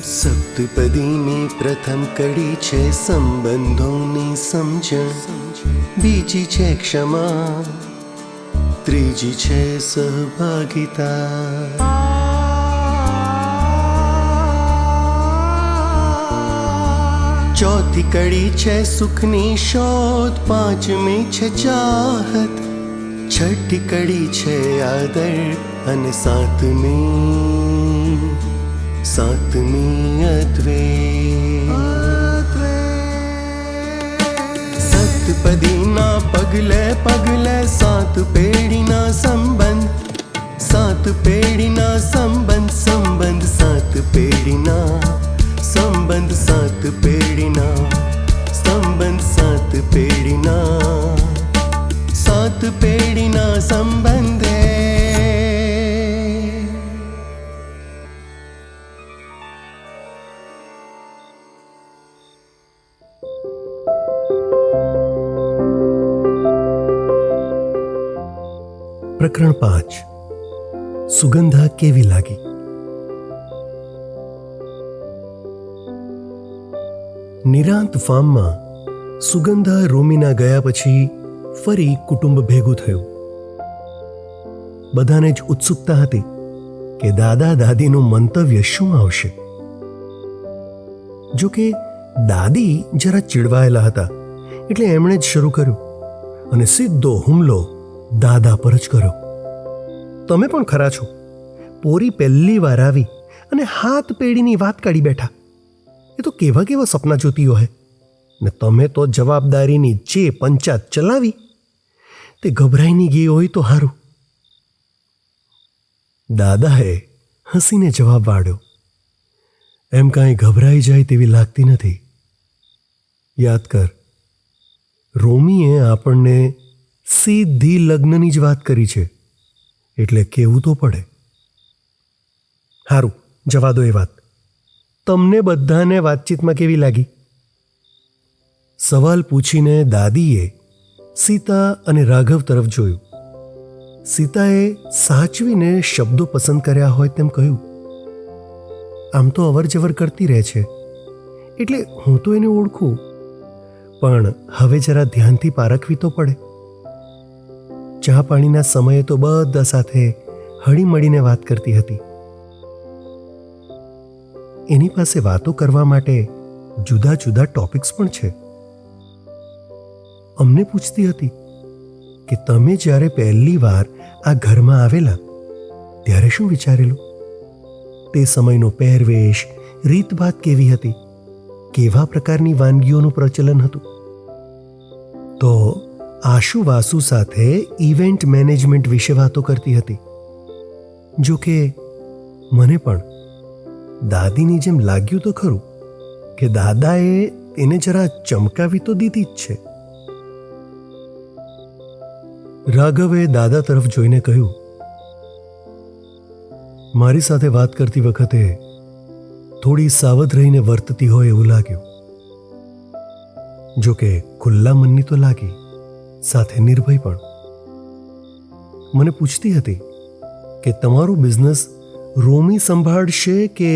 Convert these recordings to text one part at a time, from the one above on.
સપ્તપદીની પ્રથમ કડી છે સંબંધોની સમજણ, બીજી છે ક્ષમા, ત્રીજી છે સહભાગિતા. ચોથી કડી છે સુખની શોધ, પાંચમી છે ચાહત, છઠ્ઠી કડી છે આદર અને સાતમી અદ્વૈત. સપ્તપદીના પગલે પગલે સાત પેઢીના સંબંધ, સાત પેઢીના સંબંધ, સંબંધ સાત પેઢીના સંબંધ, સાત પેઢીના સંબંધ, સાત પેઢીના સાત પેઢીના સંબંધે. પ્રકરણ 5. સુગંધા કેવી લાગી? નિરાંત ફાર્મમાં સુગંધા રોમીના ગયા પછી ફરી કુટુંબ ભેગું થયું. બધાને જ ઉત્સુકતા હતી કે દાદા દાદીનું મંતવ્ય શું આવશે. જો કે દાદી જરા ચીડવાયેલા હતા એટલે એમણે જ શરૂ કર્યું અને સીધો હુમલો દાદા પર જ કર્યો. તમે પણ ખરા છો. પોરી પહેલી વાર આવી અને હાથ પેઢીની વાત કાઢી બેઠા. એ તો કેવા કેવા સપના જોતી હોય ને તમે તો જવાબદારીની જે પંચાયત ચલાવી તે ગભરાઈ નહીં ગઈ હોય તો હારું. દાદાએ હસીને જવાબ વાળ્યો, એમ કાંઈ ગભરાઈ જાય તેવી લાગતી નથી. યાદ કર, રોમીએ આપણને સીધી લગ્નની જ વાત કરી છે એટલે કહેવું તો પડે. હારું, જવા દો એ વાત. તમને બધાને વાતચીતમાં કેવી લાગી? સવાલ પૂછીને દાદીએ સીતા અને રાઘવ તરફ જોયું. સીતાએ સાચવીને શબ્દો પસંદ કર્યા હોય તેમ કહ્યું, આમ તો અવર જવર કરતી રહે છે એટલે હું તો એને ઓળખું, પણ હવે જરા ધ્યાનથી પારખવી તો પડે. ચા પાણીના સમયે તો બધા સાથે હળી મળીને વાત કરતી હતી. એની પાસે વાતો કરવા માટે જુદા જુદા ટોપિક્સ પણ છે. અમને પૂછતી હતી કે તમે જ્યારે પહેલી વાર આ ઘરમાં આવેલા ત્યારે શું વિચારેલું? તે સમયનો પહેરવેશ, રીતભાત કેવી હતી? કેવા પ્રકારની વાનગીઓનું પ્રચલન હતું? તો આશુ વાસુ સાથે ઇવેન્ટ મેનેજમેન્ટ વિશે વાતો કરતી હતી. જો કે મને પણ દાદીની જેમ લાગ્યું તો ખરું કે દાદાએ એને જરા ચમકાવી તો દીધી જ છે. રાઘવે દાદા તરફ જોઈને કહ્યું, મારી સાથે વાત કરતી વખતે થોડી સાવધ રહીને વર્તતી હોય એવું લાગ્યું. જો કે ખુલ્લા મનની તો લાગી, સાથે નિર્ભય પણ. મને પૂછતી હતી કે તમારું બિઝનેસ રોમી સંભાળશે કે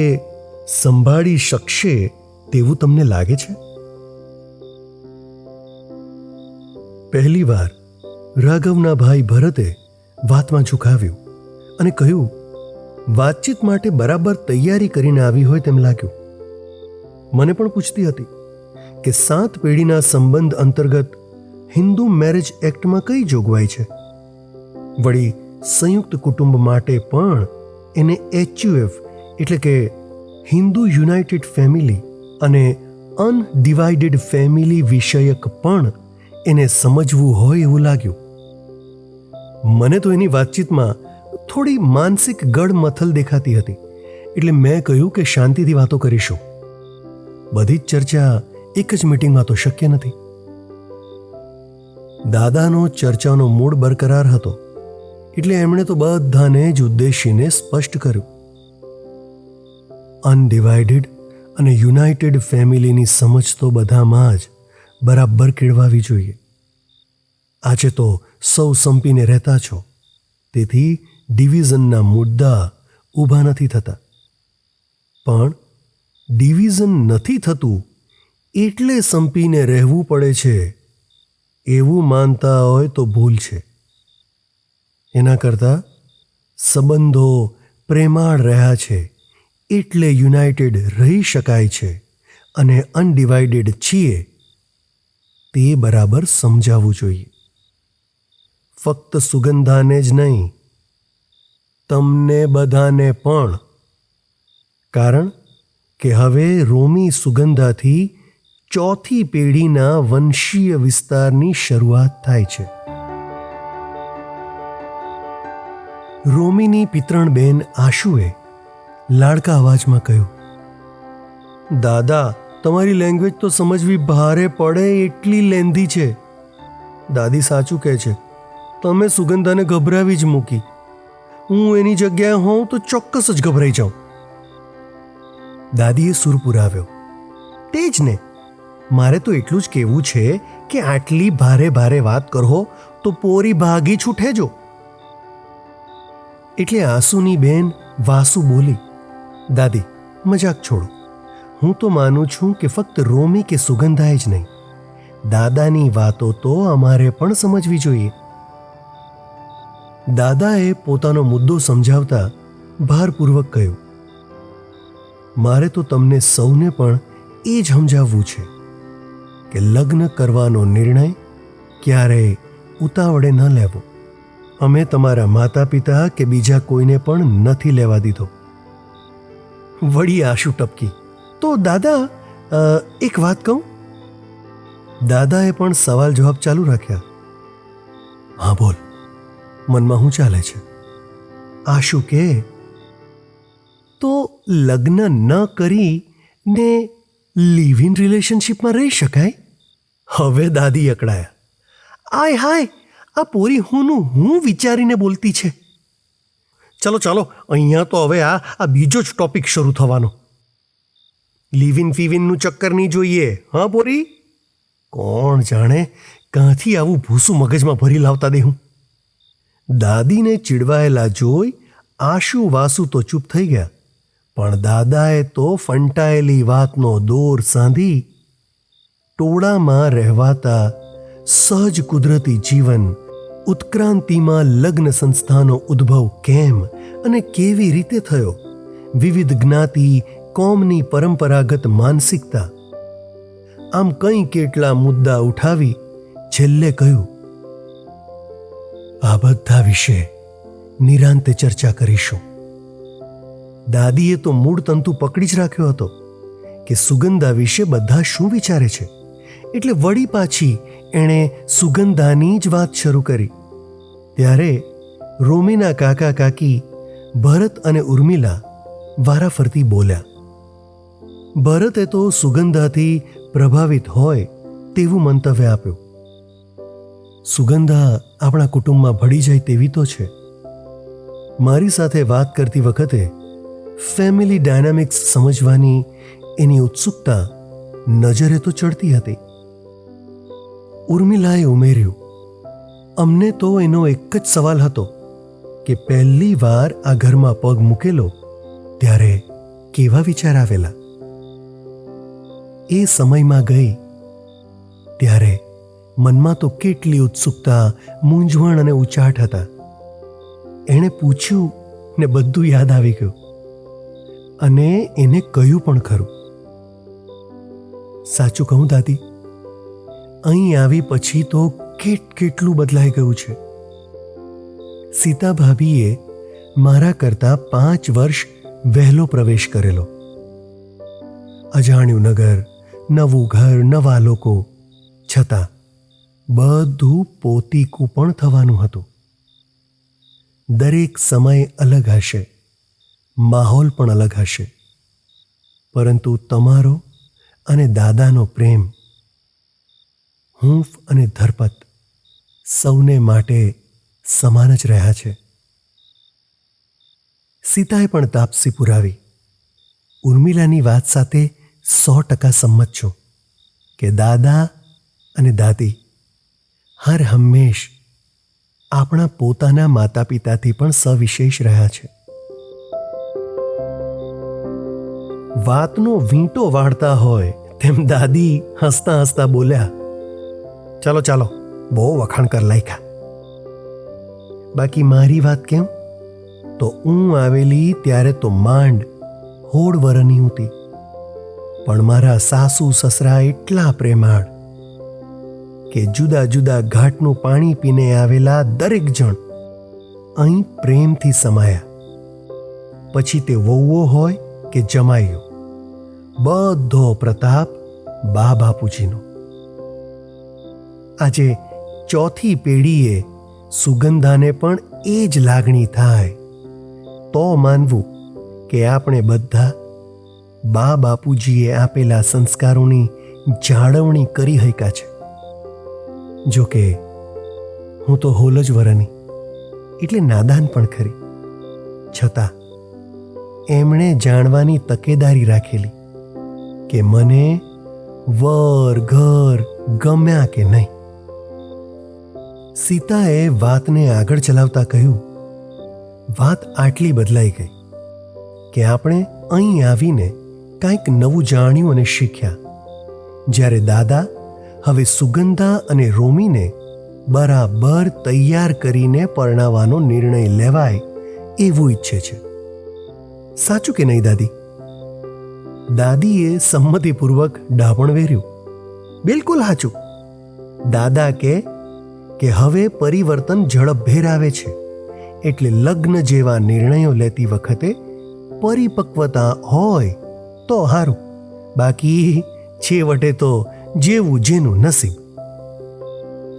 સંભાળી શકશે તેવું તમને લાગે છે? પહેલી વાર રાઘવના ભાઈ ભરતે વાતમાં ઝુકાવ્યું અને કહ્યું, વાતચીત માટે બરાબર તૈયારી કરીને આવી હોય તેમ લાગ્યું. મને પણ પૂછતી હતી કે 7 પેઢીના સંબંધ અંતર્ગત હિન્દુ મેરેજ એક્ટમાં કઈ જોગવાઈ છે? વળી સંયુક્ત કુટુંબ માટે પણ એને HUF એટલે કે હિન્દુ યુનાઇટેડ ફેમિલી અને અનડિવાઇડેડ ફેમિલી વિષયક પણ એને સમજવું હોય એવું લાગ્યું. મને તો એની વાતચીતમાં થોડી માનસિક ગડમથલ દેખાતી હતી એટલે મેં કહ્યું કે શાંતિથી વાતો કરીશું. બધી જ ચર્ચા એક જ મીટિંગમાં તો શક્ય નથી. દાદાનો ચર્ચાનો મૂડ બરકરાર હતો એટલે એમણે તો બધાને જ ઉદ્દેશીને સ્પષ્ટ કર્યું, અનડિવાઇડેડ અને યુનાઇટેડ ફેમિલીની સમજ તો બધામાં જ બરાબર કેળવાવી જોઈએ. આજે તો સૌ સંપીને રહેતા છો, તેથી ડિવિઝનના મુદ્દા ઊભા નથી થતા. પણ ડિવિઝન નથી થતું એટલે સંપીને રહેવું પડે છે એવું માનતા હોય તો ભૂલ છે. એના કરતાં સંબંધો પ્રેમાળ રહ્યા છે એટલે યુનાઇટેડ રહી શકાય છે અને અનડિવાઇડેડ છીએ તે બરાબર સમજાવવું જોઈએ. ફક્ત સુગંધાને જ નહીં, તમને બધાને પણ. કારણ કે હવે રોમી સુગંધાથી ચોથી પેઢીના વંશીય વિસ્તારની શરૂઆત થાય છે. રોમીની પિત્રણ બેન આશુએ લાડકા અવાજમાં કહ્યું, દાદા, તમારી લેંગ્વેજ તો સમજવી ભારે પડે એટલી લેન્ધી છે. દાદી સાચું કહે છે, તમે સુગંધાને ગભરાવી જ મૂકી. હું એની જગ્યાએ હોઉં તો ચોક્કસ જ ગભરાઈ જાઉં. દાદીએ સૂર પુરાવ્યો, તે જ ને, મારે તો એટલું જ કહેવું છે કે આટલી ભારે ભારે વાત કરો તો પોરી ભાગી છૂટે જો. એટલે આસુની બેન વાસુ બોલી, દાદી, મજાક છોડો. હું તો માનું છું કે ફક્ત રોમી કે સુગંધાએ જ નહીં, દાદાની વાતો તો અમારે પણ સમજવી જોઈએ. દાદાએ પોતાનો મુદ્દો સમજાવતા ભારપૂર્વક કહ્યું, મારે તો તમને સૌને પણ એ જ સમજાવવું છે કે લગ્ન કરવાનો નિર્ણય ક્યારેય ઉતાવળે ન લેવો. અમે તમારા માતા પિતા કે બીજા કોઈને પણ નથી લેવા દીધો. વળી આશુ ટપકી, તો દાદા, એક વાત કહું? દાદાએ પણ સવાલ જવાબ ચાલુ રાખ્યા. હા બોલ, મનમાં શું ચાલે છે? આશુ કે, તો લગ્ન ન કરી ને લિવ ઇન રિલેશનશીપમાં રહી શકાય? હવે દાદી અકળાયા. આય હાય, આ પોરી હું વિચારીને બોલતી છે. ચાલો ચાલો, અહીંયા તો હવે આ બીજો જ ટોપિક શરૂ થવાનો. લિવ ઇન ફીવિનનું ચક્કર નહીં જોઈએ, હા પોરી? કોણ જાણે ક્યાંથી આવું ભૂસું મગજમાં ભરી લાવતા દે હું. દાદીને ચીડવાયેલા જોઈ આશુ વાસુ તો ચૂપ થઈ ગયા, પણ દાદાએ તો ફંટાયેલી વાતનો દોર સાંધી ટોળામાં રહેવાતા સહજ કુદરતી જીવન, ઉત્ક્રાંતિમાં લગ્ન સંસ્થાનો ઉદ્ભવ કેમ અને કેવી રીતે થયો, વિવિધ જ્ઞાતિ કોમની પરંપરાગત માનસિકતા, આમ કંઈ કેટલા મુદ્દા ઉઠાવી છેલ્લે કહ્યું, આ બધા વિશે નિરાંતે ચર્ચા કરીશું. દાદીએ તો મૂળ તંતુ પકડી જ રાખ્યો હતો કે સુગંધા વિશે બધા શું વિચારે છે, એટલે વળી પાછી એણે સુગંધાની જ વાત શરૂ કરી. ત્યારે રોમીના કાકા કાકી ભરત અને ઉર્મિલા વારાફરતી બોલ્યા. ભરતે તો સુગંધાથી પ્રભાવિત હોય તેવું મંતવ્ય આપ્યું. સુગંધા આપણા કુટુંબમાં ભળી જાય તેવી તો છે. મારી સાથે વાત કરતી વખતે ફેમિલી ડાયનામિક્સ સમજવાની એની ઉત્સુકતા નજરે તો ચડતી હતી. ઉર્મિલાએ ઉમેર્યું, અમને તો એનો એક જ સવાલ હતો કે પહેલી વાર આ ઘરમાં પગ મૂકેલો ત્યારે કેવા વિચાર આવેલા. એ સમયમાં ગઈ ત્યારે મનમાં તો કેટલી ઉત્સુકતા, મૂંઝવણ અને ઉચાટ હતા. એણે પૂછ્યું ને બધું યાદ આવી ગયું, અને એને કહ્યું પણ ખરું. સાચું કહું દાદી, અહીં આવી પછી તો કેટલું બદલાઈ ગયું છે. સીતા ભાભીએ મારા કરતાં 5 વર્ષ વહેલો પ્રવેશ કરેલો. અજાણ્યું નગર, નવું ઘર, નવા લોકો, છતાં બધું પોતીકું પણ થવાનું હતું. દરેક સમય અલગ હશે, માહોલ પણ અલગ હશે, પરંતુ તમારો અને દાદાનો પ્રેમ, હૂંફ અને ધરપત સૌને માટે સમાન જ રહ્યા છે. સીતાએ પણ તાપસી પુરાવી. ઉર્મિલાની વાત સાથે 100% સંમત છું કે દાદા અને દાદી હર હંમેશ આપણા પોતાના માતા પિતાથી પણ સવિશેષ રહ્યા છે. વાતનો વીંટો વાળતા હોય તેમ દાદી હસતા હસતા બોલ્યા, ચાલો ચાલો, બહુ વખાણ કર લાયકા. બાકી મારી વાત કેમ તો હું આવેલી ત્યારે તો માંડ 16 વરની હતી, પણ મારા સાસુ સસરા એટલા પ્રેમાળ કે જુદા જુદા ઘાટનું પાણી પીને આવેલા દરેક જણ અહીં પ્રેમથી સમાયા. પછી તે વહુઓ હોય કે જમાઈઓ, બધો પ્રતાપ બા બાપુજીનો. આજે ચોથી પેઢીએ સુગંધાને પણ એ જ લાગણી થાય તો માનવું કે આપણે બધા બા બાપુજીએ આપેલા સંસ્કારોની જાળવણી કરી હક્યા છે. જોકે હું તો હોલ જ વરની એટલે નાદાન પણ ખરી, છતાં એમણે જાણવાની તકેદારી રાખેલી કે મને વર ઘર ગમ્યા કે નહીં. સીતાએ વાતને આગળ ચલાવતા કહ્યું, વાત આટલી બદલાઈ ગઈ કે આપણે અહીં આવીને કંઈક નવું જાણ્યું અને શીખ્યા. જ્યારે દાદા હવે સુગંધા અને રોમીને બરાબર તૈયાર કરીને પરણાવવાનો નિર્ણય લેવાય એવું ઈચ્છે છે. સાચું કે નહીં દાદી? દાદીએ સંમતિપૂર્વક ડાપણ વેર્યું. બિલકુલ સાચું. દાદા કે હવે પરિવર્તન ઝડપભેર આવે છે, એટલે લગ્ન જેવા નિર્ણયો લેતી વખતે પરિપક્વતા હોય તો સારું, બાકી છેવટે તો જેવું જેનું નસીબ.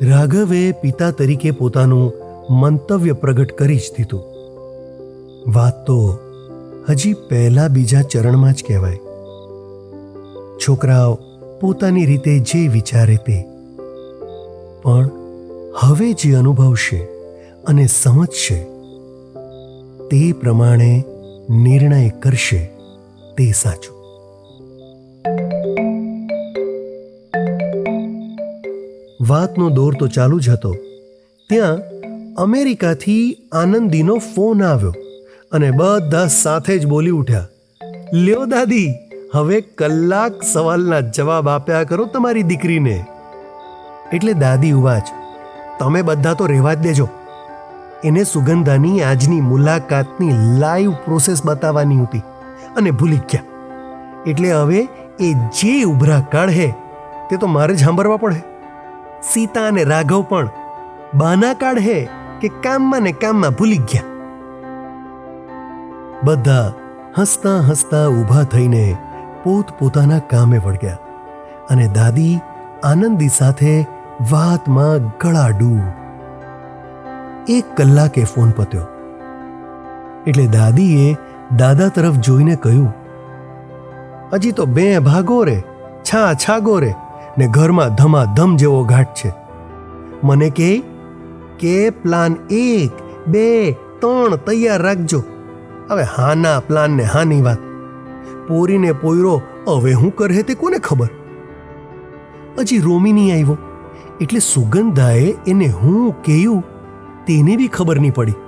રાઘવે પિતા તરીકે પોતાનું મંતવ્ય પ્રગટ કરી જ દીધું. વાત તો હજી પહેલા બીજા ચરણમાં જ કહેવાય. છોકરાઓ પોતાની રીતે જે વિચારે તે, પણ હવે જે અનુભવશે અને સમજશે તે પ્રમાણે નિર્ણય કરશે તે સાચું. વાતનો દોર તો ચાલુ જ હતો. ત્યાં અમેરિકાથી આનંદીનો ફોન આવ્યો અને બધા સાથે જ બોલી ઉઠ્યા, લ્યો દાદી, હવે કલાક સવાલના જવાબ આપ્યા કરો તમારી દીકરીને. એટલે દાદી ઉવાચ, તમે બધા તો રહેવા જ દેજો, એને સુગંધાની આજની મુલાકાતની લાઈવ પ્રોસેસ બતાવવાની હતી અને ભૂલી ગયા. એટલે હવે એ જે ઉભરા કાઢે તે તો મારે જ સાંભળવા પડે. સીતા અને રાઘવ પણ બાના કાઢે કે કામમાં ને કામમાં ભૂલી ગયા. બધા હસતા હસતા ઊભા થઈને પોતપોતાના કામે વળગ્યા અને દાદી આનંદી સાથે વાતમાં ગળાડૂબ. 1 કલાકે ફોન પત્યો એટલે દાદીએ દાદા તરફ જોઈને કહ્યું, હજી તો 2 ભાગો રે, છાગો રે ને ઘરમાં ધમાધમ જેવો ઘાટ છે. મને કે પ્લાન 1, 2, 3 તૈયાર રાખજો. હવે હાના પ્લાન ને હાની વાત. પોરીને પોયરો હવે હું કરે તે કોને ખબર. હજી રોમી નહીં આવ્યો એટલે સુગંધાએ એને હું કહ્યું તેને બી ખબર નહીં પડી.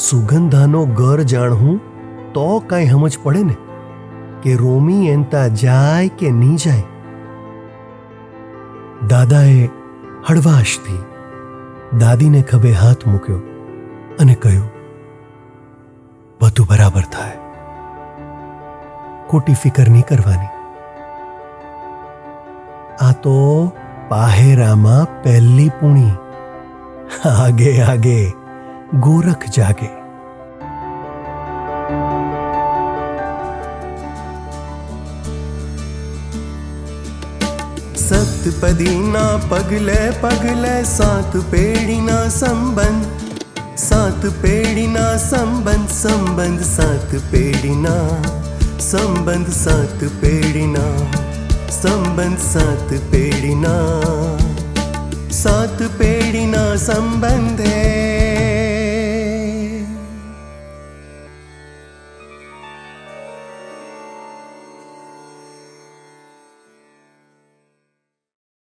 સુગંધાનો ઘર જાણવું તો કાંઈ સમજ પડે ને કે રોમી એનતા જાય કે નહીં જાય. દાદાએ હળવાશથી દાદીને ખભે હાથ મૂક્યો અને કહ્યું, બધું બરાબર થાય, ખોટી ફિકર નહીં કરવાની. આ તો પાહેરામાં પહેલી પૂણી, આગે આગે ગોરખ જાગે. સતપદીના પગલે પગલે 7 પેઢીના સંબંધ, 7 પેઢીના સંબંધ, સંબંધ 7 પેઢીના સંબંધ, 7 પેઢીના સંબંધ, 7 પેઢીના 7 પેઢીના સંબંધે